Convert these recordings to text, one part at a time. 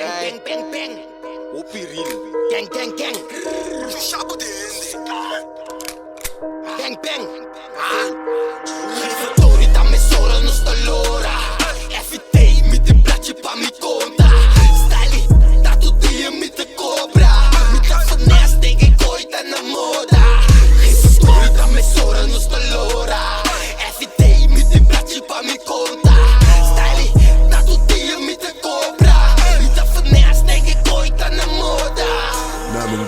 Bang, bang, bang. O perigo. Gang, gang, gang. Chabo dele. Bang, bang. Rifattori da mezz'ora non sto all'ora. FT mi te piace pa mi conta. Style da tutti e mi te cobra. Mi te finesse che coita na moda. Rifattori da mezz'ora non sto all'ora. FT mi te piace pa mi conta. Style da tutti e mi te cobra. Mi te finesse che coita na moda.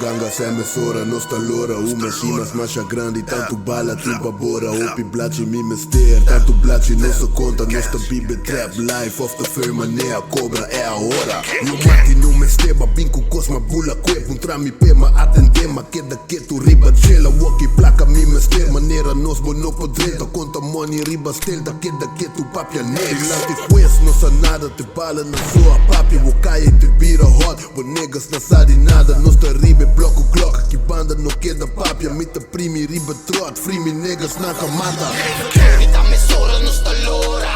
Ganga sem mesora, não está loura. Uma chimas macha grande e tanto bala, tipo a bora. Opi blachi me mester, tanto blachi não se conta. Não está bibe trap, life of the firma, nem a cobra, é a hora. No mati não me esteba, binco cosma bula cuep. Trami pema, atendema, queda que tu riba chela. Walkie placa me mester, maneira nos bono podreta. Conta money riba stelta, queda que tu papia negra. Lati juez, não sa nada, te bala na sua papia. Wokai te vira hot, but niggas não sabe nada. Não está riba bloco clock, que banda não queda papia. Mita primi, riba trot, free me niggas na camada. Rifattori da mezz'ora non sto all'ora.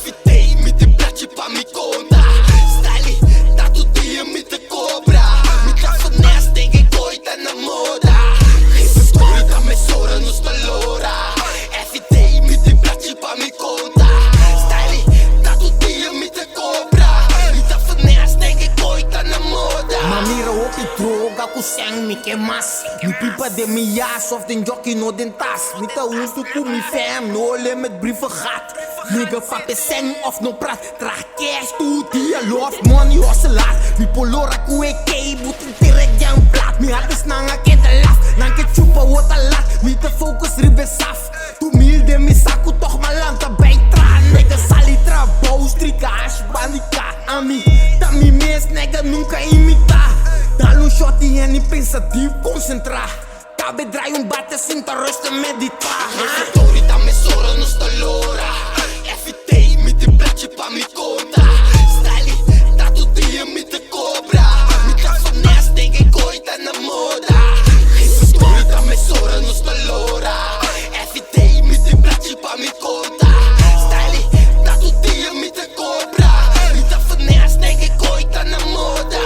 FT mi te piace pa mi conta. Style da tutti e mi te cobra. Mi te finesse che coita na moda. Rifattori da mezz'ora non sto all'ora. FT mi te piace pa mi conta. Style da tutti e mi te cobra. Mi te finesse che coita na moda. Mamira op die droga ku sang mi ke mas. Mi pipa de mi jas of den jockey no den tas. Mi ta hoestu ku mi fam no le met brieven gat. Nigga fuck sang of no prat. Trag cash to die love money hustler. Mi polora ku ek but direct jam plat. Mi hat is nanga ke de laf. Nang ke chupa wat a lat. Mi te focus ribe saf. Tu mil de mi saku toch malanta bij tra. Nigga salitra bow strika ash bandika. Ami ta mi mes nigga nunca imita. Dá-lhe um shot e é pensativo, concentrar. Cabe drai bate sem te rust en meditar. Rifattori da mezz'ora non sto all'ora. FT mi te piace pa mi conta. Style da tutti e mi te cobra. Mi te finesse che coita na moda. Rifattori da mezz'ora non sto all'ora. FT mi te piace pa mi conta. Style da tutti e mi te cobra. Mi te finesse che coita na moda.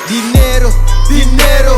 Dinero, dinero,